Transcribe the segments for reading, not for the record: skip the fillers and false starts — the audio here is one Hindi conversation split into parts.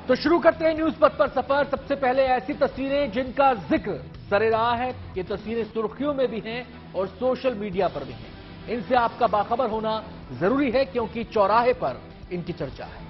तो शुरू करते हैं न्यूज पथ पर सफर। सबसे पहले ऐसी तस्वीरें जिनका जिक्र सरेराह है। ये तस्वीरें सुर्खियों में भी हैं और सोशल मीडिया पर भी हैं। इनसे आपका बाखबर होना जरूरी है क्योंकि चौराहे पर इनकी चर्चा है।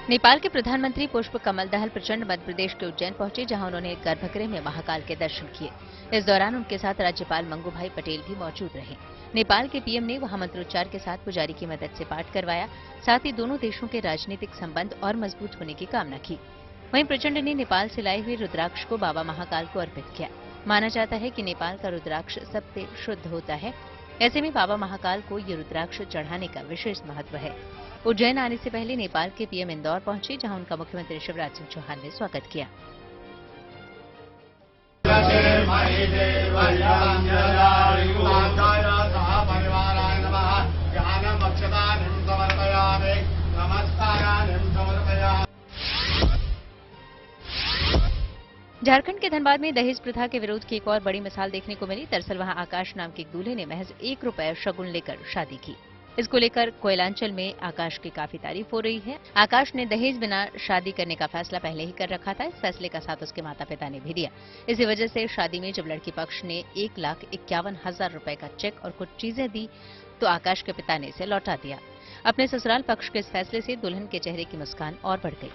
नेपाल के प्रधानमंत्री पुष्प कमल दहल प्रचंड मध्य प्रदेश के उज्जैन पहुंचे, जहां उन्होंने गर्भगृह में महाकाल के दर्शन किए। इस दौरान उनके साथ राज्यपाल मंगूभाई पटेल भी मौजूद रहे। नेपाल के पीएम ने वहां मंत्रोच्चार के साथ पुजारी की मदद से पाठ करवाया। साथ ही दोनों देशों के राजनीतिक संबंध और मजबूत होने की कामना की। वहीं प्रचंड ने नेपाल से लाए हुए रुद्राक्ष को बाबा महाकाल को अर्पित किया। माना जाता है कि नेपाल का रुद्राक्ष सबसे शुद्ध होता है। ऐसे में बाबा महाकाल को ये रुद्राक्ष चढ़ाने का विशेष महत्व है। उज्जैन आने से पहले नेपाल के पीएम इंदौर पहुंचे, जहां उनका मुख्यमंत्री शिवराज सिंह चौहान ने स्वागत किया। झारखंड के धनबाद में दहेज प्रथा के विरोध की एक और बड़ी मिसाल देखने को मिली। दरअसल वहां आकाश नाम के एक दूल्हे ने महज 1 रुपए शगुन लेकर शादी की। इसको लेकर कोयलांचल में आकाश की काफी तारीफ हो रही है। आकाश ने दहेज बिना शादी करने का फैसला पहले ही कर रखा था। इस फैसले का साथ उसके माता पिता ने भी दिया। इसी वजह से शादी में जब लड़की पक्ष ने 1,51,000 रुपए का चेक और कुछ चीजें दी तो आकाश के पिता ने इसे लौटा दिया। अपने ससुराल पक्ष के इस फैसले से दुल्हन के चेहरे की मुस्कान और बढ़ गई।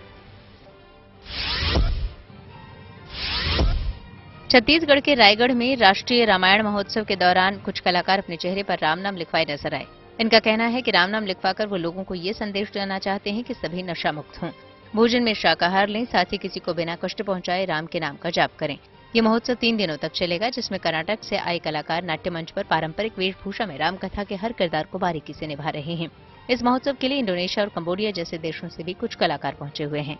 छत्तीसगढ़ के रायगढ़ में राष्ट्रीय रामायण महोत्सव के दौरान कुछ कलाकार अपने चेहरे पर राम नाम लिखवाए नजर आए। इनका कहना है कि राम नाम लिखवाकर वो लोगों को ये संदेश देना चाहते हैं कि सभी नशा मुक्त हों, भोजन में शाकाहार लें, साथ ही किसी को बिना कष्ट पहुंचाए राम के नाम का जाप करें। ये महोत्सव 3 दिनों तक चलेगा, जिसमें कर्नाटक से आए कलाकार नाट्य मंच पर पारंपरिक वेशभूषा में राम कथा के हर किरदार को बारीकी से निभा रहे हैं। इस महोत्सव के लिए इंडोनेशिया और कंबोडिया जैसे देशों से भी कुछ कलाकार पहुंचे हुए हैं।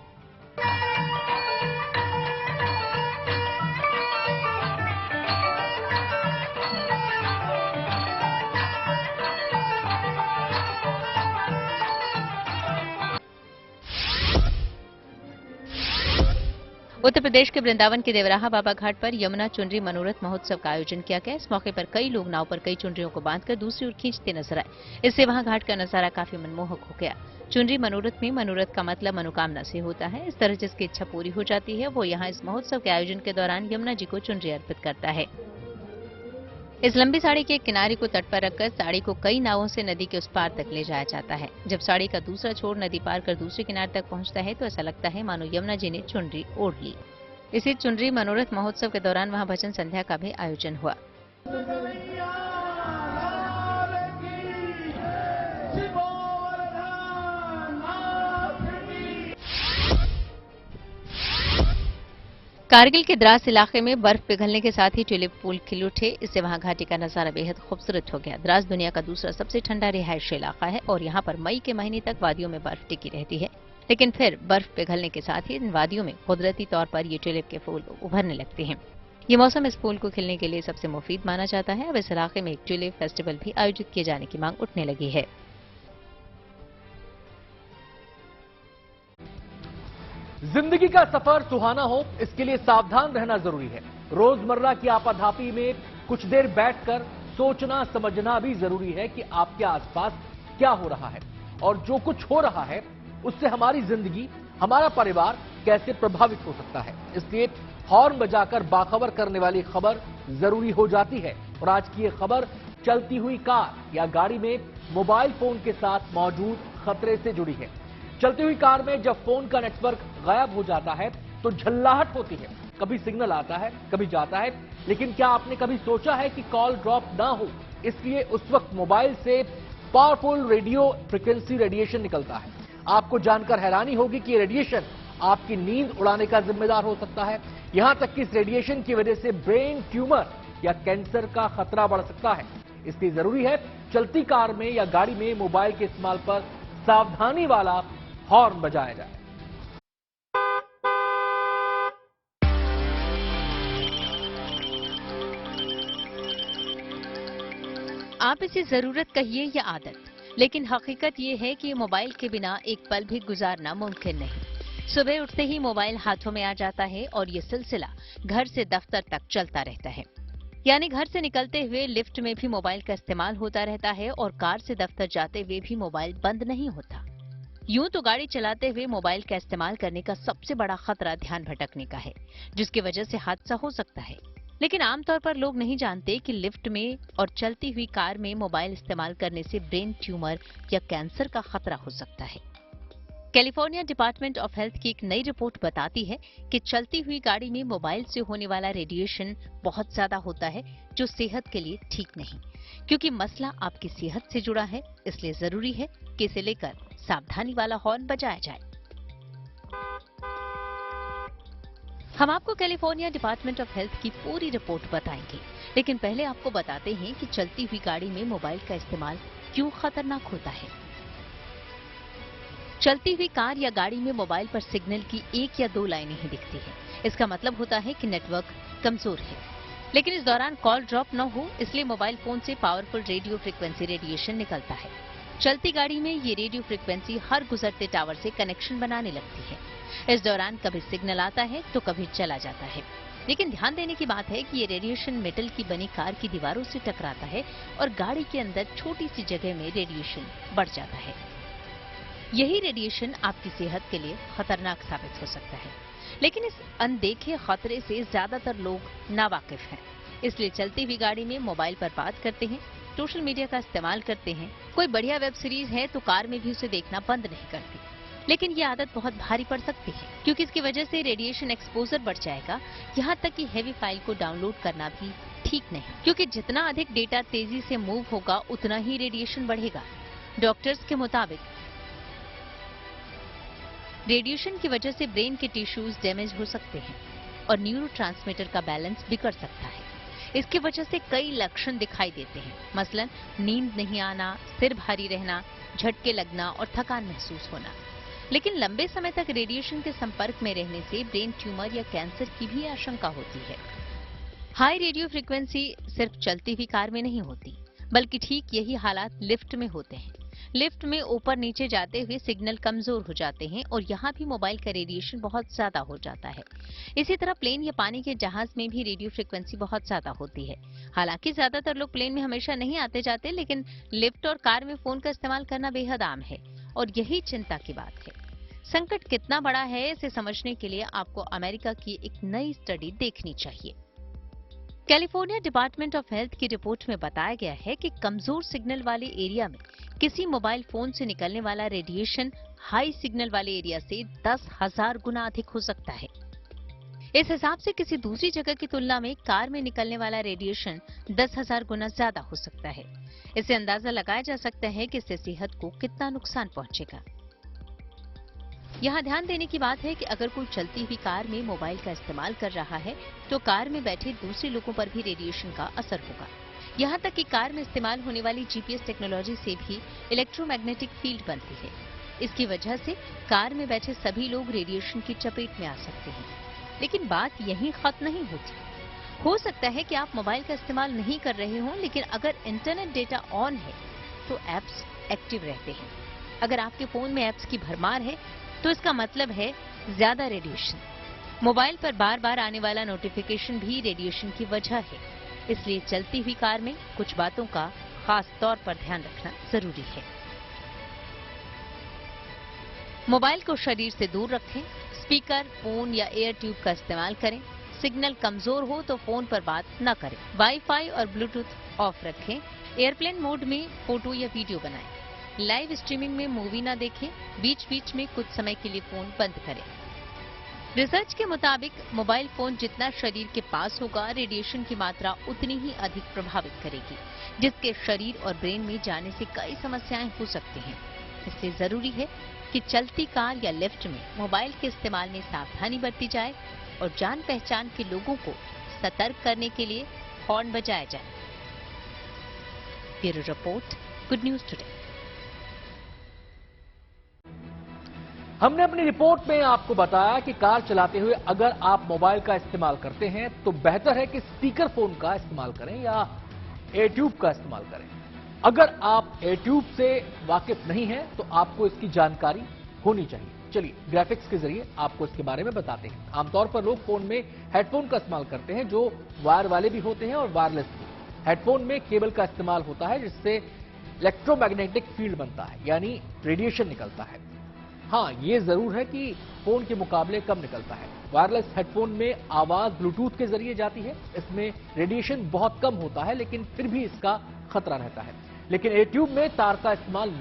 उत्तर प्रदेश के वृंदावन के देवराहा बाबा घाट पर यमुना चुनरी मनोरथ महोत्सव का आयोजन किया गया। इस मौके पर कई लोग नाव पर कई चुनरियों को बांधकर दूसरी ओर खींचते नजर आए। इससे वहां घाट का नजारा काफी मनमोहक हो गया। चुनरी मनोरथ में मनोरथ का मतलब मनोकामना से होता है। इस तरह जिसकी इच्छा पूरी हो जाती है वो यहाँ इस महोत्सव के आयोजन के दौरान यमुना जी को चुनरी अर्पित करता है। इस लंबी साड़ी के किनारे को तट पर रखकर साड़ी को कई नावों से नदी के उस पार तक ले जाया जाता है। जब साड़ी का दूसरा छोर नदी पार कर दूसरे किनारे तक पहुंचता है तो ऐसा लगता है मानो यमुना जी ने चुनरी ओढ़ ली। इसी चुनरी मनोरथ महोत्सव के दौरान वहां भजन संध्या का भी आयोजन हुआ। कारगिल के द्रास इलाके में बर्फ पिघलने के साथ ही ट्यूलिप फूल खिल उठे। इससे वहां घाटी का नजारा बेहद खूबसूरत हो गया। द्रास दुनिया का दूसरा सबसे ठंडा रिहायशी इलाका है और यहाँ पर मई के महीने तक वादियों में बर्फ टिकी रहती है। लेकिन फिर बर्फ पिघलने के साथ ही इन वादियों में कुदरती तौर पर ये ट्यूलिप के फूल उभरने लगते हैं। ये मौसम इस फूल को खिलने के लिए सबसे मुफीद माना जाता है। अब इस इलाके में एक ट्यूलिप फेस्टिवल भी आयोजित किए जाने की मांग उठने लगी है। जिंदगी का सफर सुहाना हो, इसके लिए सावधान रहना जरूरी है। रोजमर्रा की आपाधापी में कुछ देर बैठकर सोचना समझना भी जरूरी है कि आपके आसपास क्या हो रहा है और जो कुछ हो रहा है उससे हमारी जिंदगी, हमारा परिवार कैसे प्रभावित हो सकता है। इसलिए हॉर्न बजाकर बाखबर करने वाली खबर जरूरी हो जाती है। और आज की यह खबर चलती हुई कार या गाड़ी में मोबाइल फोन के साथ मौजूद खतरे से जुड़ी है। चलती हुई कार में जब फोन का नेटवर्क गायब हो जाता है तो झल्लाहट होती है। कभी सिग्नल आता है, कभी जाता है, लेकिन क्या आपने कभी सोचा है कि कॉल ड्रॉप ना हो, इसलिए उस वक्त मोबाइल से पावरफुल रेडियो फ्रीक्वेंसी रेडिएशन निकलता है। आपको जानकर हैरानी होगी कि ये रेडिएशन आपकी नींद उड़ाने का जिम्मेदार हो सकता है। यहां तक कि इस रेडिएशन की वजह से ब्रेन ट्यूमर या कैंसर का खतरा बढ़ सकता है। इसलिए जरूरी है चलती कार में या गाड़ी में मोबाइल के इस्तेमाल पर सावधानी वाला हॉर्न बजाया जाए। आप इसे जरूरत कहिए या आदत, लेकिन हकीकत ये है कि मोबाइल के बिना एक पल भी गुजारना मुमकिन नहीं। सुबह उठते ही मोबाइल हाथों में आ जाता है और ये सिलसिला घर से दफ्तर तक चलता रहता है। यानी घर से निकलते हुए लिफ्ट में भी मोबाइल का इस्तेमाल होता रहता है और कार से दफ्तर जाते हुए भी मोबाइल बंद नहीं होता। यूं तो गाड़ी चलाते हुए मोबाइल का इस्तेमाल करने का सबसे बड़ा खतरा ध्यान भटकने का है, जिसकी वजह से हादसा हो सकता है। लेकिन आमतौर पर लोग नहीं जानते कि लिफ्ट में और चलती हुई कार में मोबाइल इस्तेमाल करने से ब्रेन ट्यूमर या कैंसर का खतरा हो सकता है। कैलिफोर्निया डिपार्टमेंट ऑफ हेल्थ की एक नई रिपोर्ट बताती है कि चलती हुई गाड़ी में मोबाइल से होने वाला रेडिएशन बहुत ज्यादा होता है, जो सेहत के लिए ठीक नहीं। क्योंकि मसला आपकी सेहत से जुड़ा है, इसलिए जरूरी है कि इसे लेकर सावधानी वाला हॉर्न बजाया जाए। हम आपको कैलिफोर्निया डिपार्टमेंट ऑफ हेल्थ की पूरी रिपोर्ट बताएंगे, लेकिन पहले आपको बताते हैं कि चलती हुई गाड़ी में मोबाइल का इस्तेमाल क्यों खतरनाक होता है। चलती हुई कार या गाड़ी में मोबाइल पर सिग्नल की 1 या 2 लाइनें ही दिखती है। इसका मतलब होता है कि नेटवर्क कमजोर है। लेकिन इस दौरान कॉल ड्रॉप न हो, इसलिए मोबाइल फोन से पावरफुल रेडियो फ्रीक्वेंसी रेडिएशन निकलता है। चलती गाड़ी में ये रेडियो फ्रीक्वेंसी हर गुजरते टावर से कनेक्शन बनाने लगती है। इस दौरान कभी सिग्नल आता है तो कभी चला जाता है। लेकिन ध्यान देने की बात है कि ये रेडिएशन मेटल की बनी कार की दीवारों से टकराता है और गाड़ी के अंदर छोटी सी जगह में रेडिएशन बढ़ जाता है। यही रेडिएशन आपकी सेहत के लिए खतरनाक साबित हो सकता है। लेकिन इस अनदेखे खतरे से ज्यादातर लोग नावाकिफ हैं। इसलिए चलती हुई गाड़ी में मोबाइल पर बात करते हैं, सोशल मीडिया का इस्तेमाल करते हैं। कोई बढ़िया वेब सीरीज है तो कार में भी उसे देखना बंद नहीं करती। लेकिन ये आदत बहुत भारी पड़ सकती है, क्योंकि इसकी वजह से रेडिएशन एक्सपोजर बढ़ जाएगा। यहाँ तक कि हेवी फाइल को डाउनलोड करना भी ठीक नहीं, क्योंकि जितना अधिक डेटा तेजी से मूव होगा उतना ही रेडिएशन बढ़ेगा। डॉक्टर्स के मुताबिक रेडिएशन की वजह से ब्रेन के टिश्यूज डैमेज हो सकते हैं और न्यूरोट्रांसमीटर का बैलेंस बिगड़ सकता है। इसकी वजह से कई लक्षण दिखाई देते हैं, मसलन नींद नहीं आना, सिर भारी रहना, झटके लगना और थकान महसूस होना। लेकिन लंबे समय तक रेडिएशन के संपर्क में रहने से ब्रेन ट्यूमर या कैंसर की भी आशंका होती है। हाई रेडियो फ्रीक्वेंसी सिर्फ चलती हुई कार में नहीं होती, बल्कि ठीक यही हालात लिफ्ट में होते हैं। लिफ्ट में ऊपर नीचे जाते हुए सिग्नल कमजोर हो जाते हैं और यहाँ भी मोबाइल का रेडिएशन बहुत ज्यादा हो जाता है। इसी तरह प्लेन या पानी के जहाज में भी रेडियो फ्रीक्वेंसी बहुत ज्यादा होती है। हालांकि ज्यादातर लोग प्लेन में हमेशा नहीं आते जाते, लेकिन लिफ्ट और कार में फोन का इस्तेमाल करना बेहद आम है और यही चिंता की बात है। संकट कितना बड़ा है, इसे समझने के लिए आपको अमेरिका की एक नई स्टडी देखनी चाहिए। कैलिफोर्निया डिपार्टमेंट ऑफ हेल्थ की रिपोर्ट में बताया गया है कि कमजोर सिग्नल वाले एरिया में किसी मोबाइल फोन से निकलने वाला रेडिएशन हाई सिग्नल वाले एरिया से 10,000 गुना अधिक हो सकता है। इस हिसाब से किसी दूसरी जगह की तुलना में कार में निकलने वाला रेडिएशन 10,000 गुना ज्यादा हो सकता है। इससे अंदाजा लगाया जा सकता है कि इससे सेहत को कितना नुकसान पहुंचेगा। यहाँ ध्यान देने की बात है कि अगर कोई चलती हुई कार में मोबाइल का इस्तेमाल कर रहा है तो कार में बैठे दूसरे लोगों पर भी रेडिएशन का असर होगा। यहाँ तक कि कार में इस्तेमाल होने वाली जीपीएस टेक्नोलॉजी से भी इलेक्ट्रोमैग्नेटिक फील्ड बनती है। इसकी वजह से कार में बैठे सभी लोग रेडिएशन की चपेट में आ सकते हैं। लेकिन बात यहीं खत्म नहीं होती। हो सकता है कि आप मोबाइल का इस्तेमाल नहीं कर रहे हों, लेकिन अगर इंटरनेट डेटा ऑन है तो एप्स एक्टिव रहते हैं। अगर आपके फोन में एप्स की भरमार है तो इसका मतलब है ज्यादा रेडिएशन। मोबाइल पर बार बार आने वाला नोटिफिकेशन भी रेडिएशन की वजह है। इसलिए चलती हुई कार में कुछ बातों का खास तौर पर ध्यान रखना जरूरी है। मोबाइल को शरीर से दूर रखें, स्पीकर, फोन या एयर ट्यूब का इस्तेमाल करें। सिग्नल कमजोर हो तो फोन पर बात न करें। वाईफाई और ब्लूटूथ ऑफ रखें। एयरप्लेन मोड में फोटो या वीडियो बनाएं। लाइव स्ट्रीमिंग में मूवी ना देखें। बीच बीच में कुछ समय के लिए फोन बंद करें। रिसर्च के मुताबिक मोबाइल फोन जितना शरीर के पास होगा, रेडिएशन की मात्रा उतनी ही अधिक प्रभावित करेगी, जिसके शरीर और ब्रेन में जाने से कई समस्याएं हो सकती हैं। इसलिए जरूरी है कि चलती कार या लिफ्ट में मोबाइल के इस्तेमाल में सावधानी बरती जाए और जान पहचान के लोगों को सतर्क करने के लिए हॉर्न बजाया जाए। Bureau report, good news today. हमने अपनी रिपोर्ट में आपको बताया कि कार चलाते हुए अगर आप मोबाइल का इस्तेमाल करते हैं तो बेहतर है कि स्पीकर फोन का इस्तेमाल करें या एयर ट्यूब का इस्तेमाल करें। अगर आप एयर ट्यूब से वाकिफ नहीं हैं तो आपको इसकी जानकारी होनी चाहिए। चलिए ग्राफिक्स के जरिए आपको इसके बारे में बताते हैं। आमतौर पर लोग फोन में हेडफोन का इस्तेमाल करते हैं, जो वायर वाले भी होते हैं और वायरलेस भी। हेडफोन में केबल का इस्तेमाल होता है, जिससे इलेक्ट्रोमैग्नेटिक फील्ड बनता है, यानी रेडिएशन निकलता है। हाँ, ये जरूर है कि फोन के मुकाबले कम निकलता है। वायरलेस हेडफोन में आवाज ब्लूटूथ के जरिए जाती है। इसमें रेडिएशन बहुत कम होता है, लेकिन फिर भी इसका खतरा रहता है। लेकिन एयर ट्यूब में तार का इस्तेमाल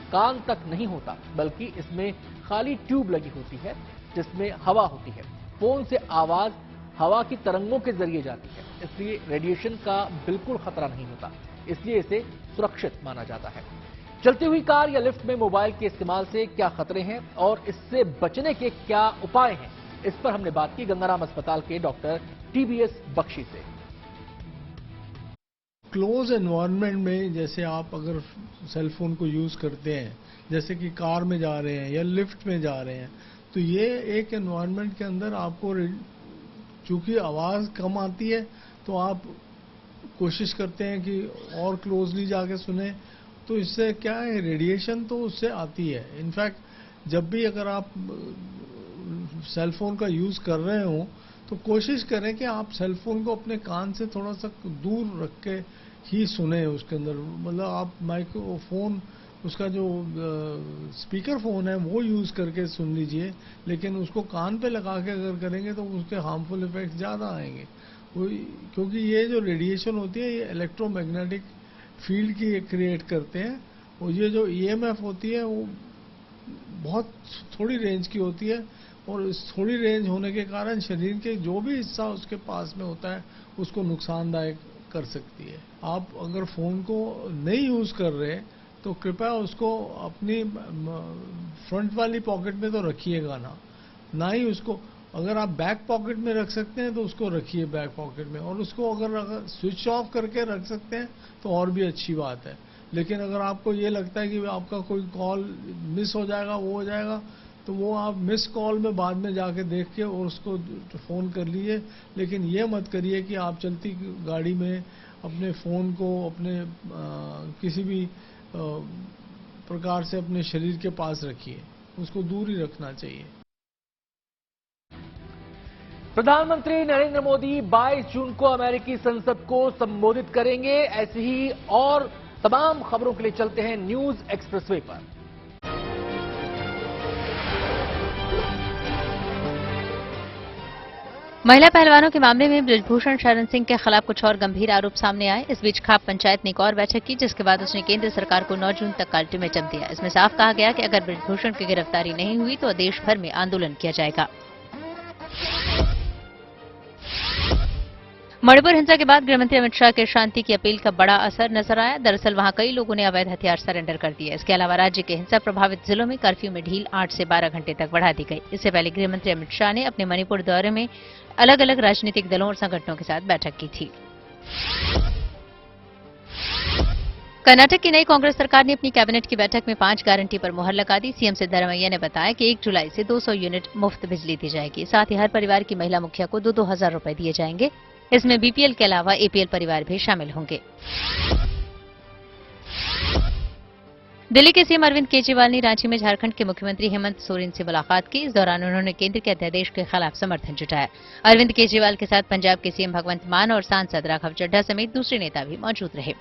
कान तक नहीं होता, बल्कि इसमें खाली ट्यूब लगी होती है, जिसमें हवा होती है। फोन से आवाज हवा की तरंगों के जरिए जाती है, इसलिए रेडिएशन का बिल्कुल खतरा नहीं होता। इसलिए इसे सुरक्षित माना जाता है। चलती हुई कार या लिफ्ट में मोबाइल के इस्तेमाल से क्या खतरे हैं और इससे बचने के क्या उपाय हैं, इस पर हमने बात की गंगाराम अस्पताल के डॉक्टर टीबीएस बख्शी से। क्लोज एनवायरनमेंट में जैसे आप अगर सेल फोन को यूज करते हैं, जैसे कि कार में जा रहे हैं या लिफ्ट में जा रहे हैं, तो ये एक एनवायरनमेंट के अंदर आपको चूंकि आवाज कम आती है, तो आप कोशिश करते हैं कि और क्लोजली जाके सुने। तो इससे क्या है, रेडिएशन तो उससे आती है। इनफैक्ट जब भी अगर आप सेल फोन का यूज कर रहे हो, तो कोशिश करें कि आप सेल फोन को अपने कान से थोड़ा सा दूर रख के ही सुने। उसके अंदर मतलब आप माइक्रोफोन, उसका जो स्पीकर फोन है वो यूज करके सुन लीजिए, लेकिन उसको कान पे लगा के अगर करेंगे तो उसके हार्मफुल इफेक्ट्स ज़्यादा आएंगे। क्योंकि ये जो रेडिएशन होती है, ये इलेक्ट्रोमैग्नेटिक फील्ड की क्रिएट करते हैं, और ये जो ईएमएफ होती है वो बहुत थोड़ी रेंज की होती है, और इस थोड़ी रेंज होने के कारण शरीर के जो भी हिस्सा उसके पास में होता है उसको नुकसानदायक कर सकती है। आप अगर फ़ोन को नहीं यूज़ कर रहे तो कृपया उसको अपनी फ्रंट वाली पॉकेट में तो रखिएगा ना ही उसको, अगर आप बैक पॉकेट में रख सकते हैं तो उसको रखिए बैक पॉकेट में, और उसको अगर स्विच ऑफ करके रख सकते हैं तो और भी अच्छी बात है। लेकिन अगर आपको ये लगता है कि आपका कोई कॉल मिस हो जाएगा, वो हो जाएगा, तो वो आप मिस कॉल में बाद में जाके देख के और उसको फ़ोन कर लीजिए। लेकिन ये मत करिए कि आप चलती गाड़ी में अपने फ़ोन को अपने किसी भी प्रकार से अपने शरीर के पास रखिए, उसको दूर ही रखना चाहिए। प्रधानमंत्री नरेंद्र मोदी 22 जून को अमेरिकी संसद को संबोधित करेंगे। ऐसी ही और तमाम खबरों के लिए चलते हैं न्यूज एक्सप्रेसवे पर। महिला पहलवानों के मामले में बृजभूषण शरण सिंह के खिलाफ कुछ और गंभीर आरोप सामने आए। इस बीच खाप पंचायत ने एक और बैठक की, जिसके बाद उसने केंद्र सरकार को 9 जून तक का अल्टीमेटम दिया। इसमें साफ कहा गया कि अगर बृजभूषण की गिरफ्तारी नहीं हुई तो देश भर में आंदोलन किया जाएगा। मणिपुर हिंसा के बाद गृहमंत्री अमित शाह के शांति की अपील का बड़ा असर नजर आया। दरअसल वहां कई लोगों ने अवैध हथियार सरेंडर कर दिए। इसके अलावा राज्य के हिंसा प्रभावित जिलों में कर्फ्यू में ढील 8 से 12 घंटे तक बढ़ा दी गई। इससे पहले गृहमंत्री अमित शाह ने अपने मणिपुर दौरे में अलग अलग राजनीतिक दलों और संगठनों के साथ बैठक की थी। कर्नाटक की नई कांग्रेस सरकार ने अपनी कैबिनेट की बैठक में 5 गारंटी पर मुहर लगा दी। सीएम सिद्धरामैया ने बताया कि 1 जुलाई से 200 यूनिट मुफ्त बिजली दी जाएगी। साथ ही हर परिवार की महिला मुखिया को 2-2 हजार रुपए दिए जाएंगे। इसमें बीपीएल के अलावा एपीएल परिवार भी शामिल होंगे। दिल्ली के सीएम अरविंद केजरीवाल ने रांची में झारखंड के मुख्यमंत्री हेमंत सोरेन से मुलाकात की। इस दौरान उन्होंने केंद्र के अध्यादेश के खिलाफ समर्थन जुटाया। अरविंद केजरीवाल के साथ पंजाब के सीएम भगवंत मान और सांसद राघव चड्ढा समेत दूसरे नेता भी मौजूद रहे।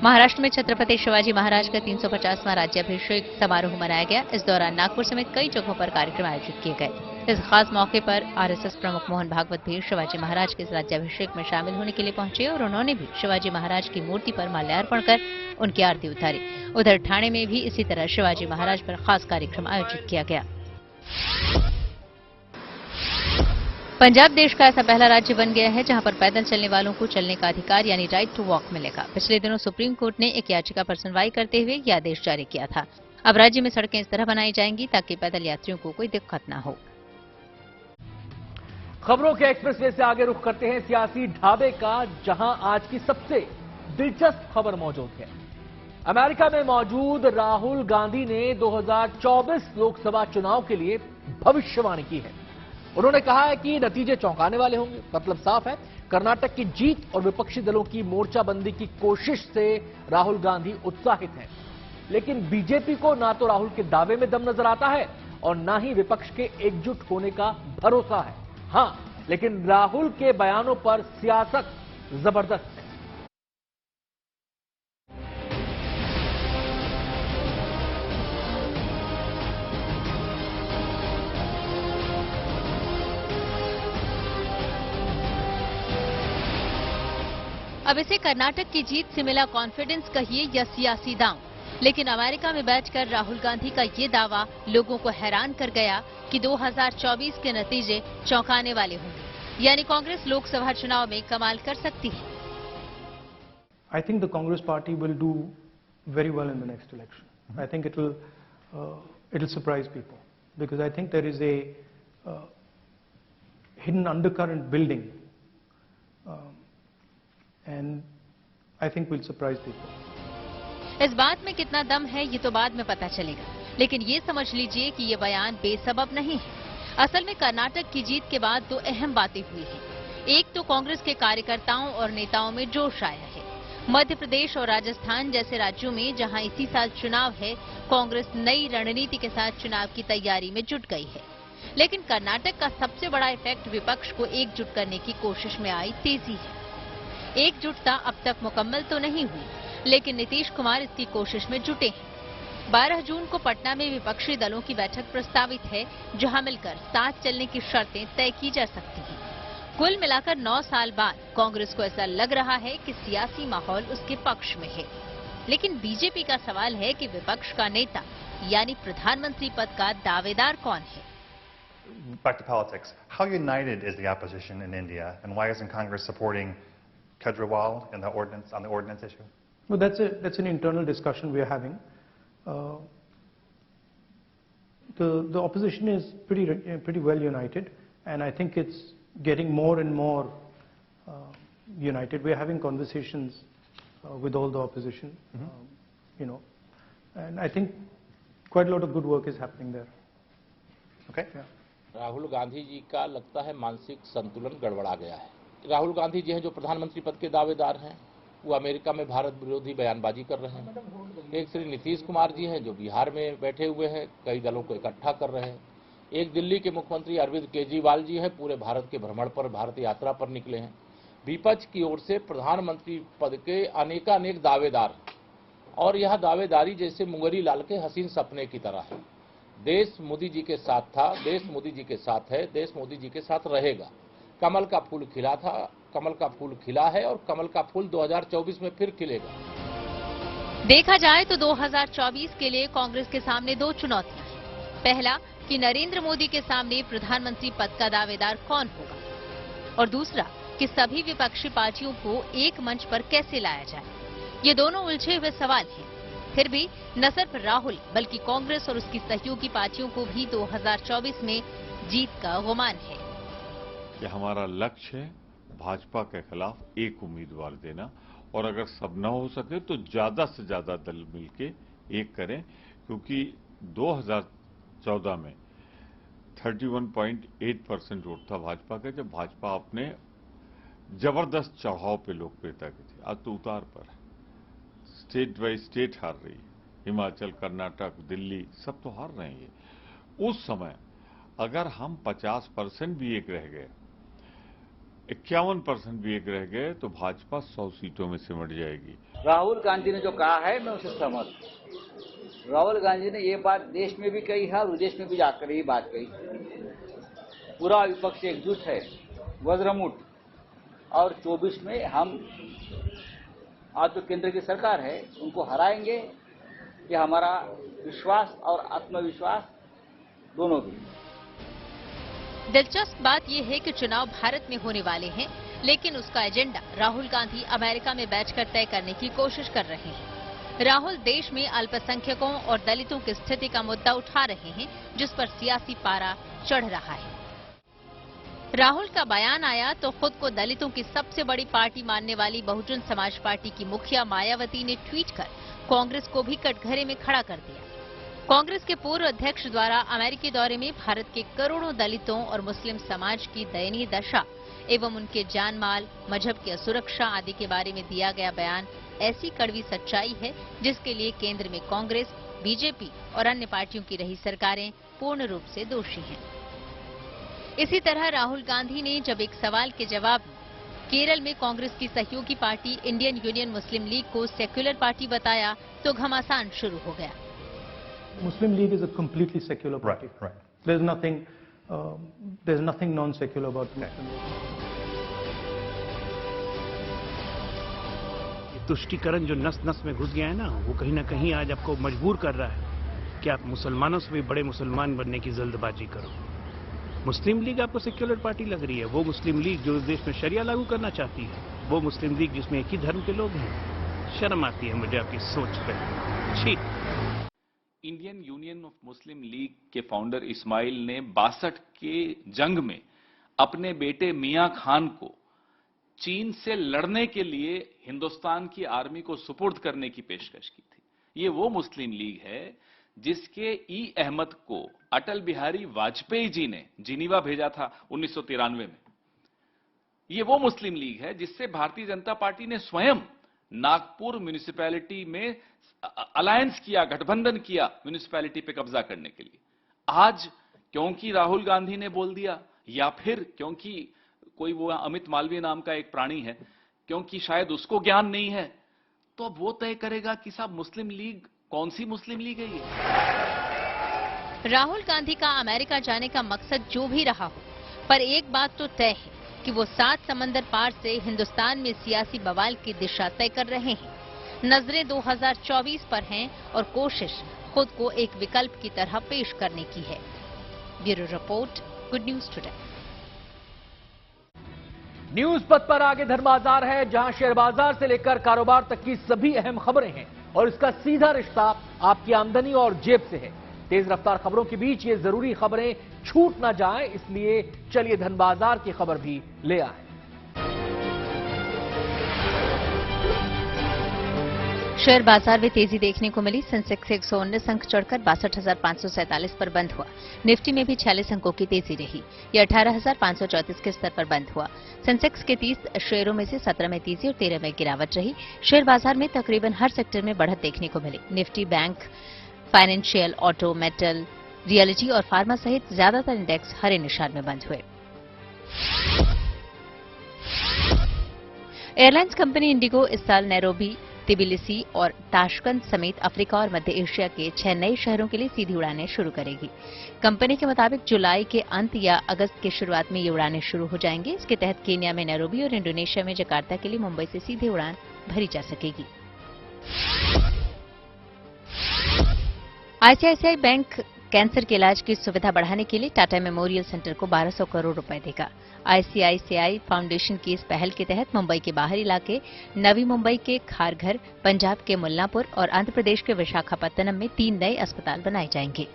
महाराष्ट्र में छत्रपति शिवाजी महाराज का 350वां राज्याभिषेक समारोह मनाया गया। इस दौरान नागपुर समेत कई जगहों पर कार्यक्रम आयोजित किए गए। इस खास मौके पर आरएसएस प्रमुख मोहन भागवत भी शिवाजी महाराज के राज्याभिषेक में शामिल होने के लिए पहुंचे और उन्होंने भी शिवाजी महाराज की मूर्ति पर माल्यार्पण कर उनकी आरती उतारी। उधर ठाणे में भी इसी तरह शिवाजी महाराज पर खास कार्यक्रम आयोजित किया गया। पंजाब देश का ऐसा पहला राज्य बन गया है जहां पर पैदल चलने वालों को चलने का अधिकार यानी राइट टू वॉक मिलेगा। पिछले दिनों सुप्रीम कोर्ट ने एक याचिका पर सुनवाई करते हुए यह आदेश जारी किया था। अब राज्य में सड़कें इस तरह बनाई जाएंगी ताकि पैदल यात्रियों को कोई दिक्कत न हो। खबरों के एक्सप्रेसवे से आगे रुख करते हैं सियासी ढाबे का, जहां आज की सबसे दिलचस्प खबर मौजूद है। अमेरिका में मौजूद राहुल गांधी ने 2024 लोकसभा चुनाव के लिए भविष्यवाणी की है। उन्होंने कहा है कि नतीजे चौंकाने वाले होंगे। मतलब साफ है, कर्नाटक की जीत और विपक्षी दलों की मोर्चाबंदी की कोशिश से राहुल गांधी उत्साहित हैं। लेकिन बीजेपी को ना तो राहुल के दावे में दम नजर आता है और ना ही विपक्ष के एकजुट होने का भरोसा है। हां, लेकिन राहुल के बयानों पर सियासत जबरदस्त है। अब इसे कर्नाटक की जीत से मिला कॉन्फिडेंस कहिए या सियासी दांव, लेकिन अमेरिका में बैठकर राहुल गांधी का ये दावा लोगों को हैरान कर गया कि 2024 के नतीजे चौंकाने वाले होंगे, यानी कांग्रेस लोकसभा चुनाव में कमाल कर सकती है। I think the Congress party will do very well in the next election. I think it'll surprise people because I think there is a hidden undercurrent building, and I think will surprise people. इस बात में कितना दम है ये तो बाद में पता चलेगा, लेकिन ये समझ लीजिए कि ये बयान बेसबब नहीं है। असल में कर्नाटक की जीत के बाद दो अहम बातें हुई हैं। एक तो कांग्रेस के कार्यकर्ताओं और नेताओं में जोश आया है। मध्य प्रदेश और राजस्थान जैसे राज्यों में जहां इसी साल चुनाव है, कांग्रेस नई रणनीति के साथ चुनाव की तैयारी में जुट गई है। लेकिन कर्नाटक का सबसे बड़ा इफेक्ट विपक्ष को एकजुट करने की कोशिश में आई तेजी है। एकजुटता अब तक मुकम्मल तो नहीं हुई, लेकिन नीतीश कुमार इसकी कोशिश में जुटे हैं। 12 जून को पटना में विपक्षी दलों की बैठक प्रस्तावित है, जहां मिलकर साथ चलने की शर्तें तय की जा सकती हैं। कुल मिलाकर 9 साल बाद कांग्रेस को ऐसा लग रहा है कि सियासी माहौल उसके पक्ष में है। लेकिन बीजेपी का सवाल है कि विपक्ष का नेता यानी प्रधानमंत्री पद का दावेदार कौन है। Back to politics. How united is the opposition in India, and why isn't Congress supporting Kejriwal in the ordinance on the ordinance issue? Well, that's an internal discussion we are having. The opposition is pretty well united, and I think it's getting more and more united. We are having conversations with all the opposition, and I think quite a lot of good work is happening there. Okay. Yeah. Rahul Gandhi ji का लगता है मानसिक संतुलन गड़बड़ा गया है। राहुल गांधी जी हैं जो प्रधानमंत्री पद के दावेदार हैं, वो अमेरिका में भारत विरोधी बयानबाजी कर रहे हैं। एक श्री नीतीश कुमार जी हैं जो बिहार में बैठे हुए हैं, कई दलों को इकट्ठा कर रहे हैं। एक दिल्ली के मुख्यमंत्री अरविंद केजरीवाल जी हैं, पूरे भारत के भ्रमण पर, भारत यात्रा पर निकले हैं। विपक्ष की ओर से प्रधानमंत्री पद के अनेकानेक दावेदार, और यह दावेदारी जैसे मुंगरी लाल के हसीन सपने की तरह है। देश मोदी जी के साथ था, देश मोदी जी के साथ है, देश मोदी जी के साथ रहेगा। कमल का फूल खिला था, कमल का फूल खिला है और कमल का फूल 2024 में फिर खिलेगा। देखा जाए तो 2024 के लिए कांग्रेस के सामने दो चुनौतियां हैं। पहला कि नरेंद्र मोदी के सामने प्रधानमंत्री पद का दावेदार कौन होगा, और दूसरा कि सभी विपक्षी पार्टियों को एक मंच पर कैसे लाया जाए। ये दोनों उलझे हुए सवाल हैं। फिर भी न सिर्फ राहुल बल्कि कांग्रेस और उसकी सहयोगी पार्टियों को भी 2024 में जीत का गुमान है। कि हमारा लक्ष्य है भाजपा के खिलाफ एक उम्मीदवार देना, और अगर सब न हो सके तो ज्यादा से ज्यादा दल मिलके एक करें, क्योंकि 2014 में 31.8% वोट था भाजपा का, जब भाजपा अपने जबरदस्त चढ़ाव पे लोकप्रियता की थी। आज तो उतार पर है, स्टेट बाई स्टेट हार रही है। हिमाचल, कर्नाटक, दिल्ली सब तो हार रहे हैं। उस समय अगर हम 50% भी एक रह गए, 51% भी एक रह गए, तो भाजपा 100 सीटों में सिमट जाएगी। राहुल गांधी ने जो कहा है मैं उसे सहमत हूं। राहुल गांधी ने ये बात देश में भी कही है और विदेश में भी जाकर ये बात कही। पूरा विपक्ष एकजुट है, वज्रमुठ, और 24 में हम आज जो केंद्र की सरकार है उनको हराएंगे। ये हमारा विश्वास और आत्मविश्वास दोनों भी। दिलचस्प बात यह है कि चुनाव भारत में होने वाले हैं, लेकिन उसका एजेंडा राहुल गांधी अमेरिका में बैठकर तय करने की कोशिश कर रहे हैं। राहुल देश में अल्पसंख्यकों और दलितों की स्थिति का मुद्दा उठा रहे हैं, जिस पर सियासी पारा चढ़ रहा है। राहुल का बयान आया तो खुद को दलितों की सबसे बड़ी पार्टी मानने वाली बहुजन समाज पार्टी की मुखिया मायावती ने ट्वीट कर कांग्रेस को भी कटघरे में खड़ा कर दिया। कांग्रेस के पूर्व अध्यक्ष द्वारा अमेरिकी दौरे में भारत के करोड़ों दलितों और मुस्लिम समाज की दयनीय दशा एवं उनके जानमाल, मजहब की असुरक्षा आदि के बारे में दिया गया बयान ऐसी कड़वी सच्चाई है जिसके लिए केंद्र में कांग्रेस, बीजेपी और अन्य पार्टियों की रही सरकारें पूर्ण रूप से दोषी हैं। इसी तरह राहुल गांधी ने जब एक सवाल के जवाब में केरल में कांग्रेस की सहयोगी पार्टी इंडियन यूनियन मुस्लिम लीग को सेक्युलर पार्टी बताया तो घमासान शुरू हो गया। Muslim League is a completely secular party. Right. There's nothing non-secular about Muslim League. तुष्टीकरण जो नस नस में घुस गया है ना, वो कहीं ना कहीं आज आपको मजबूर कर रहा है कि आप मुसलमानों से भी बड़े मुसलमान बनने की जल्दबाजी करो। मुस्लिम लीग आपको सेक्युलर पार्टी लग रही है, वो मुस्लिम लीग जो देश में शरिया लागू करना चाहती है, वो मुस्लिम लीग जिसमें एक ही धर्म के लोग हैं। शर्म आती है मुझे आपकी सोच पे। छी। Indian union of Muslim league के फाउंडर इस्माइल ने 62 के जंग में अपने बेटे मियां खान को चीन से लड़ने के लिए हिंदुस्तान की आर्मी को सुपुर्द करने की पेशकश की थी। ये वो मुस्लिम लीग है जिसके ई अहमद को अटल बिहारी वाजपेयी जी ने जिनीवा भेजा था 1993 में। ये वो मुस्लिम लीग है जिससे भारतीय जनता पार्टी ने स्वयं नागपुर म्युनिसिपैलिटी में अलायंस किया, गठबंधन किया म्युनिसिपैलिटी पे कब्जा करने के लिए। आज क्योंकि राहुल गांधी ने बोल दिया, या फिर क्योंकि कोई वो अमित मालवीय नाम का एक प्राणी है, क्योंकि शायद उसको ज्ञान नहीं है, तो अब वो तय करेगा कि साहब मुस्लिम लीग कौन सी मुस्लिम लीग है ये। राहुल गांधी का अमेरिका जाने का मकसद जो भी रहा हो, पर एक बात तो तय है कि वो 7 समंदर पार से हिंदुस्तान में सियासी बवाल की दिशा तय कर रहे हैं। नजरें 2024 पर हैं और कोशिश खुद को एक विकल्प की तरह पेश करने की है। Bureau report, good news today. News पथ पर आगे धन बाजार है, जहां शेयर बाजार से लेकर कारोबार तक की सभी अहम खबरें हैं और इसका सीधा रिश्ता आपकी आमदनी और जेब से है। तेज रफ्तार खबरों के बीच ये जरूरी खबरें छूट ना जाएं, इसलिए चलिए धन बाजार की खबर भी ले आए। शेयर बाजार में तेजी देखने को मिली। सेंसेक्स 119 अंक चढ़कर 62,547 पर बंद हुआ। निफ्टी में भी 46 अंकों की तेजी रही। यह 18,534 के स्तर पर बंद हुआ। सेंसेक्स के 30 शेयरों में से 17 में तेजी और 13 में गिरावट रही। शेयर बाजार में तकरीबन हर सेक्टर में बढ़त देखने को मिली। Nifty, bank, financial, auto, metal, reality और फार्मा सहित ज्यादातर इंडेक्स हरे निशान में बंद हुए। एयरलाइंस कंपनी इंडिगो इस साल नैरोबी, तिबिलिसी और ताशकंद समेत अफ्रीका और मध्य एशिया के 6 नए शहरों के लिए सीधी उड़ानें शुरू करेगी। कंपनी के मुताबिक जुलाई के अंत या अगस्त की शुरुआत में ये उड़ानें शुरू हो जाएंगी। इसके तहत केन्या में नैरोबी और इंडोनेशिया में जकार्ता के लिए मुंबई से सीधे उड़ान भरी जा सकेगी। आईसीआईसीआई बैंक कैंसर के इलाज की सुविधा बढ़ाने के लिए टाटा मेमोरियल सेंटर को 1200 करोड़ रुपए देगा। आईसीआईसीआई फाउंडेशन की इस पहल के तहत मुंबई के बाहरी इलाके, नवी मुंबई के खारघर, पंजाब के मुल्लापुर और आंध्र प्रदेश के विशाखापत्तनम में 3 नए अस्पताल बनाए जाएंगे।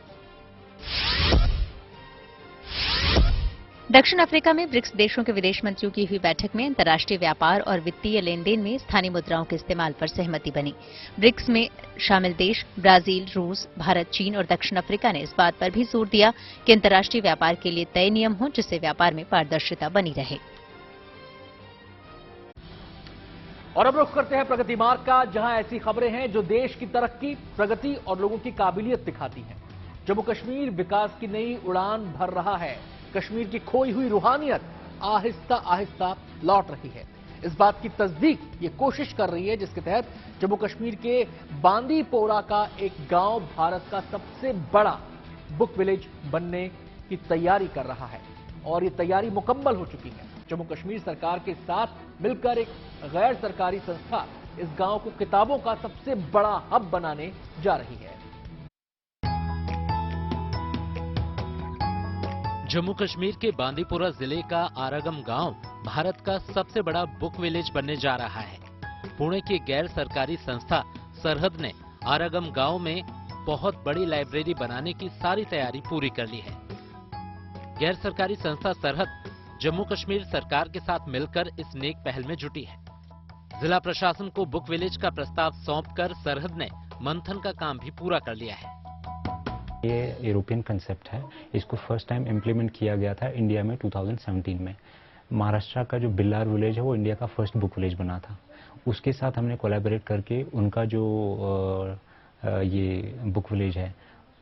दक्षिण अफ्रीका में ब्रिक्स देशों के विदेश मंत्रियों की हुई बैठक में अंतर्राष्ट्रीय व्यापार और वित्तीय लेन देन में स्थानीय मुद्राओं के इस्तेमाल पर सहमति बनी। ब्रिक्स में शामिल देश ब्राजील, रूस, भारत, चीन और दक्षिण अफ्रीका ने इस बात पर भी जोर दिया कि अंतर्राष्ट्रीय व्यापार के लिए तय नियम हों, जिससे व्यापार में पारदर्शिता बनी रहे। और अब रुख करते हैं प्रगति मार्ग का, जहां ऐसी खबरें हैं जो देश की तरक्की, प्रगति और लोगों की काबिलियत दिखाती हैं। जम्मू कश्मीर विकास की नई उड़ान भर रहा है। कश्मीर की खोई हुई रूहानियत आहिस्ता आहिस्ता लौट रही है। इस बात की तस्दीक ये कोशिश कर रही है जिसके तहत जम्मू कश्मीर के बांदीपोरा का एक गांव भारत का सबसे बड़ा बुक विलेज बनने की तैयारी कर रहा है और ये तैयारी मुकम्मल हो चुकी है। जम्मू कश्मीर सरकार के साथ मिलकर एक गैर सरकारी संस्था इस गांव को किताबों का सबसे बड़ा हब बनाने जा रही है। जम्मू कश्मीर के बांदीपुरा जिले का आरागम गांव भारत का सबसे बड़ा बुक विलेज बनने जा रहा है। पुणे की गैर सरकारी संस्था सरहद ने आरागम गांव में बहुत बड़ी लाइब्रेरी बनाने की सारी तैयारी पूरी कर ली है। गैर सरकारी संस्था सरहद जम्मू कश्मीर सरकार के साथ मिलकर इस नेक पहल में जुटी है। जिला प्रशासन को बुक विलेज का प्रस्ताव सौंपकर सरहद ने मंथन का काम भी पूरा कर लिया है। ये यूरोपियन कंसेप्ट है, इसको फर्स्ट टाइम इम्प्लीमेंट किया गया था इंडिया में 2017 में। महाराष्ट्र का जो बिल्लार विलेज है वो इंडिया का फर्स्ट बुक विलेज बना था। उसके साथ हमने कोलैबोरेट करके उनका जो ये बुक विलेज है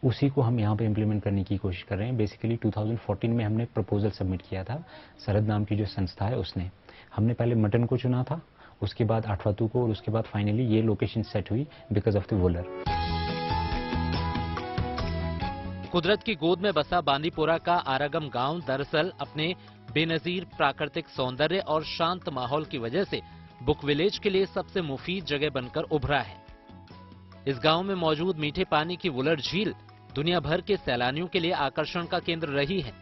उसी को हम यहाँ पे इम्प्लीमेंट करने की कोशिश कर रहे हैं। बेसिकली 2014 में हमने प्रपोजल सबमिट किया था, सरहद नाम की जो संस्था है उसने। हमने पहले मटन को चुना था, उसके बाद आठवातू को, और उसके बाद फाइनली ये लोकेशन सेट हुई बिकॉज ऑफ द वुलर। कुदरत की गोद में बसा बांदीपोरा का आरागम गांव दरअसल अपने बेनजीर प्राकृतिक सौंदर्य और शांत माहौल की वजह से बुक विलेज के लिए सबसे मुफीद जगह बनकर उभरा है। इस गांव में मौजूद मीठे पानी की वुलर झील दुनिया भर के सैलानियों के लिए आकर्षण का केंद्र रही है।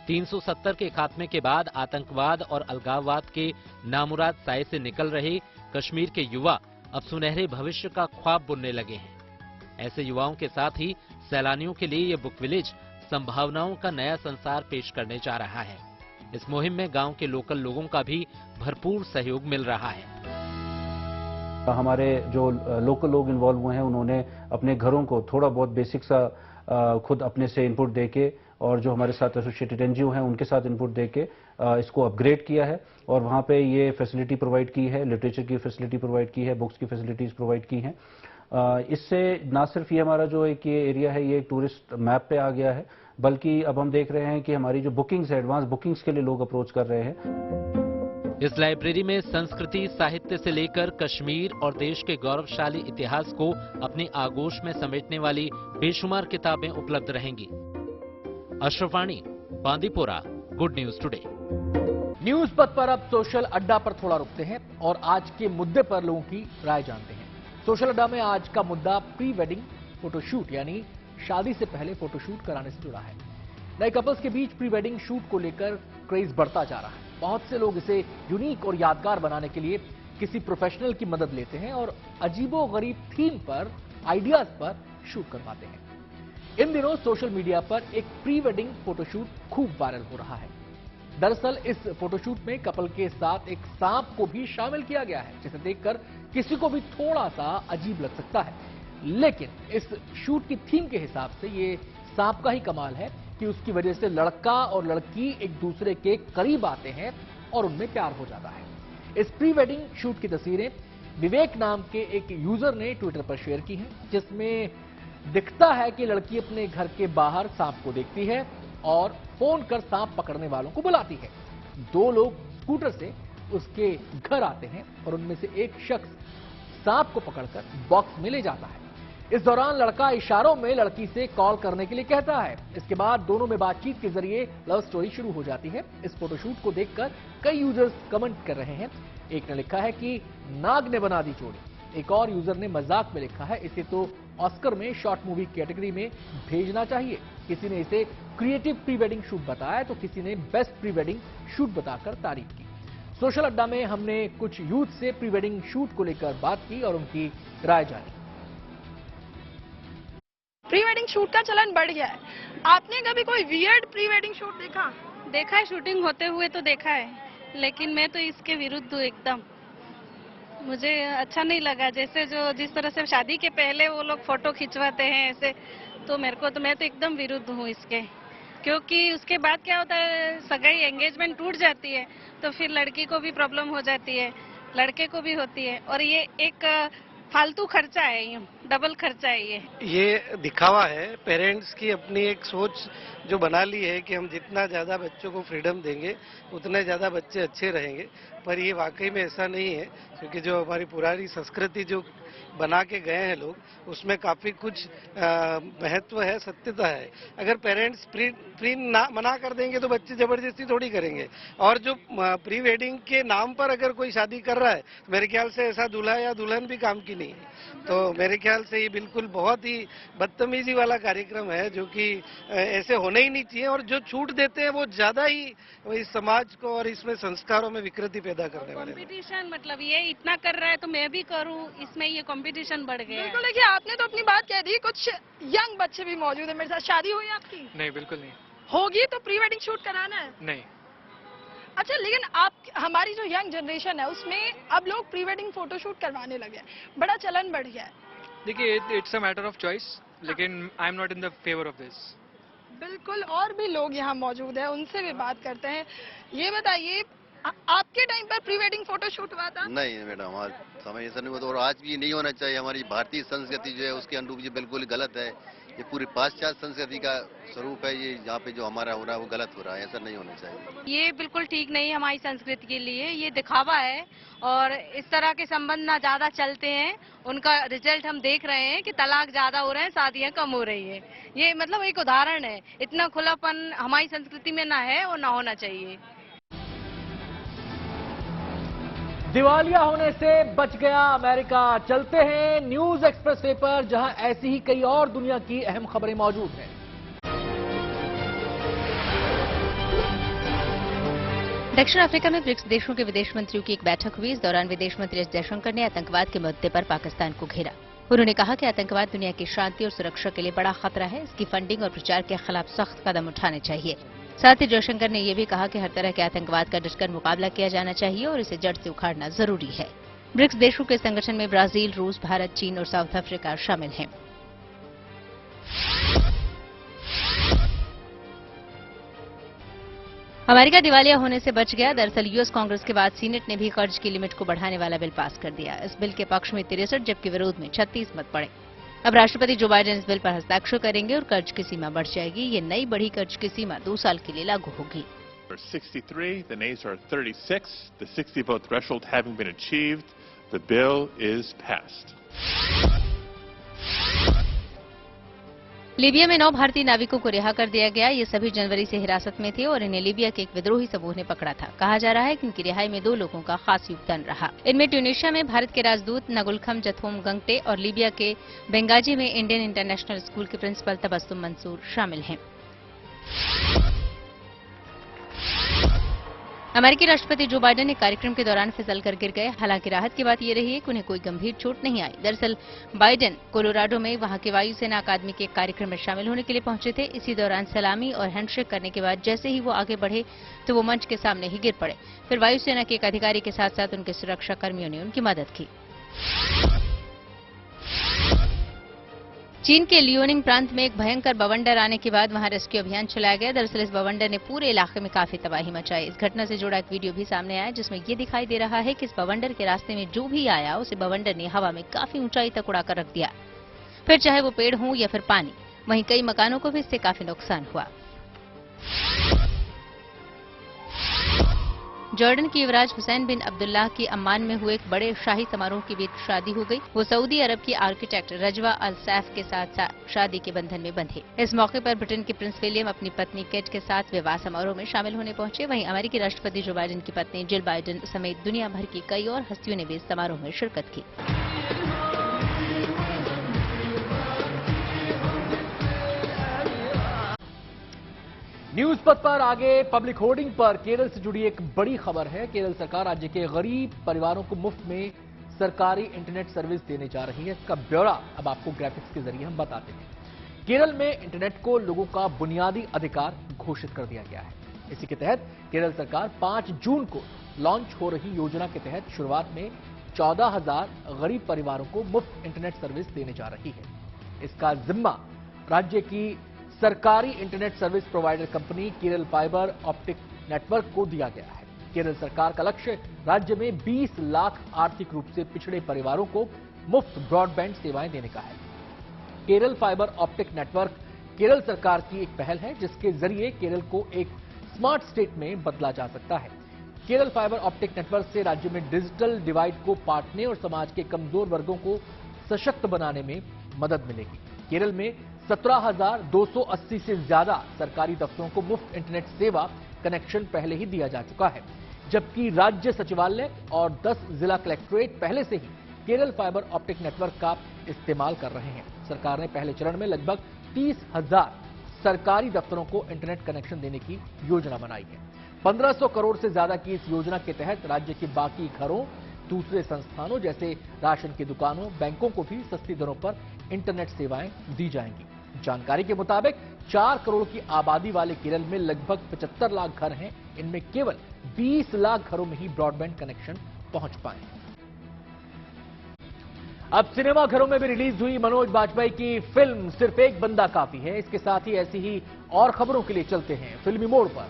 370 के खात्मे के बाद आतंकवाद और अलगाववाद के नामुराद साए से निकल रहे कश्मीर के युवा अब सुनहरे भविष्य का ख्वाब बुनने लगे हैं। ऐसे युवाओं के साथ ही सैलानियों के लिए ये बुक विलेज संभावनाओं का नया संसार पेश करने जा रहा है। इस मुहिम में गांव के लोकल लोगों का भी भरपूर सहयोग मिल रहा है। हमारे जो लोकल लोग इन्वॉल्व हुए हैं उन्होंने अपने घरों को थोड़ा बहुत बेसिक सा खुद अपने से इनपुट देके, और जो हमारे साथ एसोसिएटेड एनजीओ हैं उनके साथ इनपुट देके इसको अपग्रेड किया है और वहाँ पे ये फैसिलिटी प्रोवाइड की है, लिटरेचर की फैसिलिटी प्रोवाइड की है, बुक्स की फैसिलिटीज प्रोवाइड की हैं। इससे ना सिर्फ ये हमारा जो एक ये एरिया है ये टूरिस्ट मैप पे आ गया है, बल्कि अब हम देख रहे हैं कि हमारी जो बुकिंग्स है, एडवांस बुकिंग्स के लिए लोग अप्रोच कर रहे हैं। इस लाइब्रेरी में संस्कृति, साहित्य से लेकर कश्मीर और देश के गौरवशाली इतिहास को अपनी आगोश में समेटने वाली बेशुमार किताबें उपलब्ध रहेंगी। Ashraf Wani, Bandipora, good news today. News पथ पर अब सोशल अड्डा पर थोड़ा रुकते हैं और आज के मुद्दे पर लोगों की राय जानते हैं। सोशल अड्डा में आज का मुद्दा प्री वेडिंग फोटोशूट यानी शादी से पहले फोटोशूट कराने से जुड़ा है। नए कपल्स के बीच प्री वेडिंग शूट को लेकर क्रेज बढ़ता जा रहा है। बहुत से लोग इसे यूनिक और यादगार बनाने के लिए किसी प्रोफेशनल की मदद लेते हैं और अजीबोगरीब थीम पर, आइडियाज पर शूट करवाते हैं। इन दिनों सोशल मीडिया पर एक प्री वेडिंग फोटोशूट खूब वायरल हो रहा है। दरअसल इस फोटोशूट में कपल के साथ एक सांप को भी शामिल किया गया है, जिसे देखकर किसी को भी थोड़ा सा अजीब लग सकता है। लेकिन इस शूट की थीम के हिसाब से ये सांप का ही कमाल है कि उसकी वजह से लड़का और लड़की एक दूसरे के करीब आते हैं और उनमें प्यार हो जाता है। इस प्री वेडिंग शूट की तस्वीरें विवेक नाम के एक यूजर ने ट्विटर पर शेयर की हैं, जिसमें दिखता है कि लड़की अपने घर के बाहर सांप को देखती है और फोन कर सांप पकड़ने वालों को बुलाती है। दो लोग स्कूटर से उसके घर आते हैं और उनमें से एक शख्स सांप को पकड़कर बॉक्स में ले जाता है। इस दौरान लड़का इशारों में लड़की से कॉल करने के लिए कहता है। इसके बाद दोनों में बातचीत के जरिए लव स्टोरी शुरू हो जाती है। इस फोटोशूट को देखकर कई यूजर्स कमेंट कर रहे हैं। एक ने लिखा है कि नाग ने बना दी जोड़ी। एक और यूजर ने मजाक में लिखा है, इसे तो ऑस्कर में शॉर्ट मूवी कैटेगरी में भेजना चाहिए। किसी ने इसे क्रिएटिव प्री वेडिंग शूट बताया तो किसी ने बेस्ट प्री वेडिंग शूट बताकर तारीफ की। सोशल अड्डा में हमने कुछ यूथ से प्री वेडिंग शूट को लेकर बात की और उनकी राय जानी। प्री वेडिंग शूट का चलन बढ़ गया है। आपने कभी कोई वियर्ड प्री वेडिंग शूट देखा? देखा है, शूटिंग होते हुए तो देखा है, लेकिन मैं तो इसके विरुद्ध हूँ एकदम। मुझे अच्छा नहीं लगा, जैसे जो जिस तरह से शादी के पहले वो लोग फोटो खिंचवाते हैं ऐसे, तो मैं तो एकदम विरुद्ध हूँ इसके। क्योंकि उसके बाद क्या होता है, सगाई एंगेजमेंट टूट जाती है तो फिर लड़की को भी प्रॉब्लम हो जाती है, लड़के को भी होती है, और ये एक फालतू खर्चा है, ये डबल खर्चा है। ये दिखावा है। पेरेंट्स की अपनी एक सोच जो बना ली है कि हम जितना ज़्यादा बच्चों को फ्रीडम देंगे उतने ज़्यादा बच्चे अच्छे रहेंगे, पर ये वाकई में ऐसा नहीं है। क्योंकि जो हमारी पुरानी संस्कृति जो बना के गए हैं लोग, उसमें काफ़ी कुछ महत्व है, सत्यता है। अगर पेरेंट्स प्री मना कर देंगे तो बच्चे ज़बरदस्ती थोड़ी करेंगे। और जो प्री वेडिंग के नाम पर अगर कोई शादी कर रहा है, मेरे ख्याल से ऐसा दूल्हा या दुल्हन भी काम की नहीं है। तो मेरे ख्याल से ये बिल्कुल बहुत ही बदतमीजी वाला कार्यक्रम है, जो कि ऐसे होने ही नहीं चाहिए। और जो छूट देते हैं वो ज़्यादा ही इस समाज को और इसमें संस्कारों में विकृति पैदा करने वाले। कंपटीशन, मतलब ये इतना कर रहा है तो मैं भी करूं, इसमें ये कंपटीशन बढ़ गया है। बिल्कुल। देखिए, आपने तो अपनी बात कह दी, कुछ यंग बच्चे भी मौजूद है मेरे साथ। शादी हुई आपकी? नहीं, बिल्कुल नहीं। होगी तो प्री वेडिंग शूट कराना है? नहीं। अच्छा, लेकिन आप, हमारी जो यंग जनरेशन है उसमें अब लोग प्री वेडिंग फोटोशूट करवाने लगे हैं, बड़ा चलन बढ़ गया है। देखिए, it's a matter of choice, लेकिन I am not in the favour of this. बिल्कुल। और भी लोग यहाँ मौजूद हैं, उनसे भी बात करते हैं। ये बताइए, आपके टाइम पर प्री वेडिंग फोटो शूट हुआ था? नहीं मैडम, आज समय ऐसा नहीं होता और आज भी नहीं होना चाहिए। हमारी भारतीय संस्कृति जो है उसके अनुरूप ये बिल्कुल गलत है। ये पूरी पाश्चात्य संस्कृति का स्वरूप है। ये यहाँ पे जो हमारा हो रहा है वो गलत हो रहा है, ऐसा नहीं होना चाहिए। ये बिल्कुल ठीक नहीं है हमारी संस्कृति के लिए, ये दिखावा है और इस तरह के संबंध ना ज्यादा चलते हैं। उनका रिजल्ट हम देख रहे हैं कि तलाक ज्यादा हो रहे हैं, शादियां कम हो रही है। ये मतलब एक उदाहरण है। इतना खुलापन हमारी संस्कृति में ना है और ना होना चाहिए। दिवालिया होने से बच गया अमेरिका। चलते हैं न्यूज एक्सप्रेसवे पर, जहां ऐसी ही कई और दुनिया की अहम खबरें मौजूद हैं। दक्षिण अफ्रीका में ब्रिक्स देशों के विदेश मंत्रियों की एक बैठक हुई। इस दौरान विदेश मंत्री एस जयशंकर ने आतंकवाद के मुद्दे पर पाकिस्तान को घेरा। उन्होंने कहा कि आतंकवाद दुनिया की शांति और सुरक्षा के लिए बड़ा खतरा है। इसकी फंडिंग और प्रचार के खिलाफ सख्त कदम उठाने चाहिए। साथ ही जयशंकर ने यह भी कहा कि हर तरह के आतंकवाद का डटकर मुकाबला किया जाना चाहिए और इसे जड़ से उखाड़ना जरूरी है। ब्रिक्स देशों के संगठन में ब्राजील, रूस, भारत, चीन और साउथ अफ्रीका शामिल हैं। अमेरिका दिवालिया होने से बच गया। दरअसल यूएस कांग्रेस के बाद सीनेट ने भी कर्ज की लिमिट को बढ़ाने वाला बिल पास कर दिया। इस बिल के पक्ष में 63 जबकि विरोध में 36 मत पड़े। अब राष्ट्रपति जो बाइडेन इस बिल पर हस्ताक्षर करेंगे और कर्ज की सीमा बढ़ जाएगी। ये नई बढ़ी कर्ज की सीमा 2 साल के लिए लागू होगी। 63, the nays are 36. The 60 vote threshold having been achieved, the bill is passed. Libya में 9 भारतीय नाविकों को रिहा कर दिया गया। ये सभी जनवरी से हिरासत में थे और इन्हें लीबिया के एक विद्रोही समूह ने पकड़ा था। कहा जा रहा है कि इनकी रिहाई में 2 लोगों का खास योगदान रहा। इनमें ट्यूनीशिया में भारत के राजदूत नगुलखम जथोम गंगटे और लीबिया के बेंगाजी में इंडियन इंटरनेशनल स्कूल के प्रिंसिपल तबस्सुम मंसूर शामिल हैं। अमेरिकी राष्ट्रपति जो बाइडेन एक कार्यक्रम के दौरान फिसल कर गिर गए। हालांकि राहत की बात यह रही है कि उन्हें कोई गंभीर चोट नहीं आई। दरअसल बाइडेन कोलोराडो में वहां के वायुसेना अकादमी के एक कार्यक्रम में शामिल होने के लिए पहुंचे थे। इसी दौरान सलामी और हैंडशेक करने के बाद जैसे ही वो आगे बढ़े तो वो मंच के सामने ही गिर पड़े। फिर वायुसेना के एक अधिकारी के साथ साथ उनके सुरक्षा कर्मियों ने उनकी मदद की। चीन के लियोनिंग प्रांत में एक भयंकर बवंडर आने के बाद वहां रेस्क्यू अभियान चलाया गया। दरअसल इस बवंडर ने पूरे इलाके में काफी तबाही मचाई। इस घटना से जुड़ा एक वीडियो भी सामने आया जिसमें ये दिखाई दे रहा है कि इस बवंडर के रास्ते में जो भी आया उसे बवंडर ने हवा में काफी ऊंचाई तक उड़ाकर रख दिया। फिर चाहे वो पेड़ हों या फिर पानी। वहीं कई मकानों को भी इससे काफी नुकसान हुआ। जॉर्डन के युवराज हुसैन बिन अब्दुल्लाह की अम्मान में हुए एक बड़े शाही समारोह के बीच शादी हो गई। वो सऊदी अरब की आर्किटेक्ट रजवा अल सैफ के साथ शादी के बंधन में बंधे। इस मौके पर ब्रिटेन के प्रिंस विलियम अपनी पत्नी केट के साथ विवाह समारोह में शामिल होने पहुंचे। वहीं अमेरिकी राष्ट्रपति जो बाइडेन की पत्नी जिल बाइडेन समेत दुनिया भर की कई और हस्तियों ने भी इस समारोह में शिरकत की। न्यूज पथ पर आगे पब्लिक होर्डिंग पर केरल से जुड़ी एक बड़ी खबर है। केरल सरकार राज्य के गरीब परिवारों को मुफ्त में सरकारी इंटरनेट सर्विस देने जा रही है। इसका ब्यौरा अब आपको ग्राफिक्स के जरिए हम बताते हैं। केरल में इंटरनेट को लोगों का बुनियादी अधिकार घोषित कर दिया गया है। इसी के तहत केरल सरकार 5 जून को लॉन्च हो रही योजना के तहत शुरुआत में 14,000 गरीब परिवारों को मुफ्त इंटरनेट सर्विस देने जा रही है। इसका जिम्मा राज्य की सरकारी internet service provider company Kerala fibre optic network को दिया गया है। केरल सरकार का लक्ष्य राज्य में 20 लाख आर्थिक रूप से पिछड़े परिवारों को मुफ्त ब्रॉडबैंड सेवाएं देने का है। Kerala fibre optic network Kerala सरकार की एक पहल है जिसके जरिए केरल को एक स्मार्ट स्टेट में बदला जा सकता है। केरल फाइबर ऑप्टिक नेटवर्क से राज्य में डिजिटल डिवाइड को पाटने और समाज के कमजोर वर्गों को सशक्त बनाने में मदद मिलेगी। केरल में 17,280 से ज्यादा सरकारी दफ्तरों को मुफ्त इंटरनेट सेवा कनेक्शन पहले ही दिया जा चुका है, जबकि राज्य सचिवालय और 10 जिला कलेक्ट्रेट पहले से ही केरल फाइबर ऑप्टिक नेटवर्क का इस्तेमाल कर रहे हैं। सरकार ने पहले चरण में लगभग 30,000 सरकारी दफ्तरों को इंटरनेट कनेक्शन देने की योजना बनाई है। 1500 करोड़ से ज्यादा की इस योजना के तहत राज्य के बाकी घरों, दूसरे संस्थानों जैसे राशन की दुकानों, बैंकों को भी सस्ती दरों पर इंटरनेट सेवाएं दी जाएंगी। जानकारी के मुताबिक 4 करोड़ की आबादी वाले केरल में लगभग 75 लाख घर हैं। इनमें केवल 20 लाख घरों में ही ब्रॉडबैंड कनेक्शन पहुंच पाए हैं। अब सिनेमा घरों में भी रिलीज हुई मनोज बाजपेयी की फिल्म सिर्फ एक बंदा काफी है। इसके साथ ही ऐसी ही और खबरों के लिए चलते हैं फिल्मी मोड़ पर।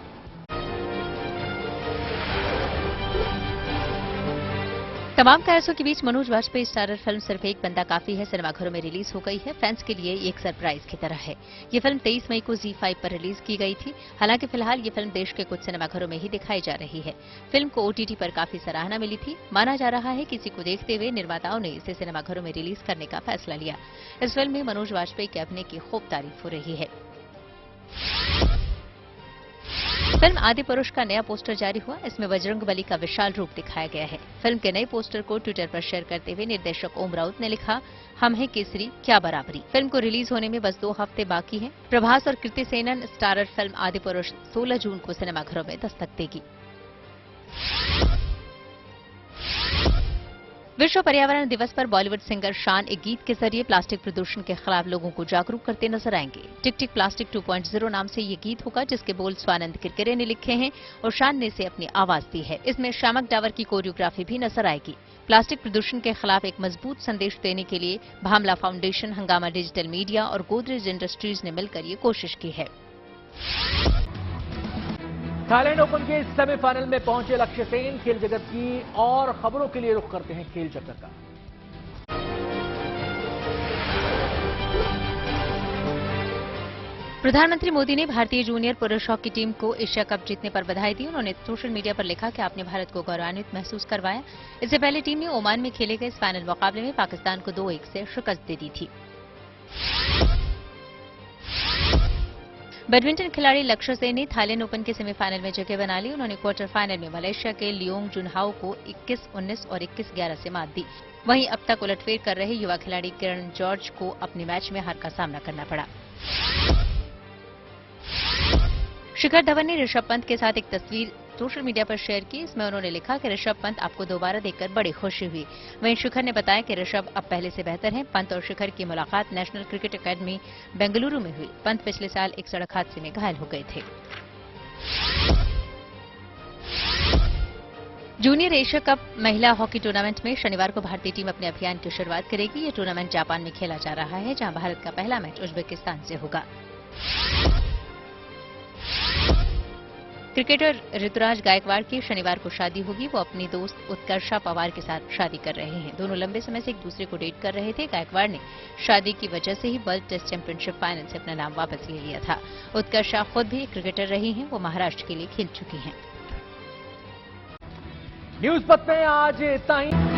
तमाम कयासों के बीच मनोज वाजपेयी स्टारर फिल्म सिर्फ एक बंदा काफी है सिनेमाघरों में रिलीज हो गई है। फैंस के लिए एक सरप्राइज की तरह है। ये फिल्म 23 मई को ZEE5 पर रिलीज की गई थी। हालांकि फिलहाल ये फिल्म देश के कुछ सिनेमाघरों में ही दिखाई जा रही है। फिल्म को OTT पर काफी सराहना मिली थी। माना जा रहा है कि इसी को देखते हुए निर्माताओं ने इसे सिनेमाघरों में रिलीज करने का फैसला लिया। इस फिल्म में मनोज वाजपेयी के अभिनय की खूब तारीफ हो रही है। फिल्म आदि पुरुष का नया पोस्टर जारी हुआ। इसमें बजरंगबली का विशाल रूप दिखाया गया है। फिल्म के नए पोस्टर को ट्विटर पर शेयर करते हुए निर्देशक ओम राउत ने लिखा, हम हैं केसरी क्या बराबरी। फिल्म को रिलीज होने में बस 2 हफ्ते बाकी हैं। प्रभास और कृति सेनन स्टारर फिल्म आदि पुरुष 16 जून को सिनेमाघरों में दस्तक देगी। विश्व पर्यावरण दिवस पर बॉलीवुड सिंगर शान एक गीत के जरिए प्लास्टिक प्रदूषण के खिलाफ लोगों को जागरूक करते नजर आएंगे। टिक टिक प्लास्टिक 2.0 नाम से ये गीत होगा, जिसके बोल स्वानंद किरकिरे ने लिखे हैं और शान ने इसे अपनी आवाज दी है। इसमें शामक डावर की कोरियोग्राफी भी नजर आएगी। प्लास्टिक प्रदूषण के खिलाफ एक मजबूत संदेश देने के लिए भामला फाउंडेशन, हंगामा डिजिटल मीडिया और गोदरेज इंडस्ट्रीज ने मिलकर ये कोशिश की है। थाईलैंड ओपन के सेमीफाइनल में पहुंचे लक्ष्य सेन। खेल जगत की और खबरों के लिए रुख करते हैं खेल चक्कर का। प्रधानमंत्री मोदी ने भारतीय जूनियर पुरुष हॉकी टीम को एशिया कप जीतने पर बधाई दी। उन्होंने सोशल मीडिया पर लिखा कि आपने भारत को गौरवान्वित महसूस करवाया। इससे पहले टीम ने ओमान में खेले गए इस फाइनल मुकाबले में पाकिस्तान को 2-1 से शिकस्त दे दी थी। बैडमिंटन खिलाड़ी लक्ष्य सेन ने थाईलैंड ओपन के सेमीफाइनल में जगह बना ली। उन्होंने क्वार्टर फाइनल में मलेशिया के लियोंग जुनहाओ को 21-19 और 21-11 से मात दी। वहीं अब तक उलटफेर कर रहे युवा खिलाड़ी किरण जॉर्ज को अपने मैच में हार का सामना करना पड़ा। शिखर धवन ने ऋषभ पंत के साथ एक तस्वीर सोशल मीडिया पर शेयर की। इसमें उन्होंने लिखा कि ऋषभ पंत आपको दोबारा देखकर बड़ी खुशी हुई। वहीं शिखर ने बताया कि ऋषभ अब पहले से बेहतर हैं। पंत और शिखर की मुलाकात नेशनल क्रिकेट एकेडमी बेंगलुरु में हुई। पंत पिछले साल एक सड़क हादसे में घायल हो गए थे। जूनियर एशिया कप महिला हॉकी टूर्नामेंट में शनिवार को भारतीय टीम अपने अभियान की शुरुआत करेगी। ये टूर्नामेंट जापान में खेला जा रहा है, जहां भारत का पहला मैच उज्बेकिस्तान से होगा। क्रिकेटर ऋतुराज गायकवाड़ की शनिवार को शादी होगी। वो अपनी दोस्त उत्कर्षा पवार के साथ शादी कर रहे हैं। दोनों लंबे समय से एक दूसरे को डेट कर रहे थे। गायकवाड़ ने शादी की वजह से ही वर्ल्ड टेस्ट चैंपियनशिप फाइनल से अपना नाम वापस ले लिया था। उत्कर्षा खुद भी एक क्रिकेटर रही हैं। वो महाराष्ट्र के लिए खेल चुकी हैं। न्यूज पथ में आज इतना ही।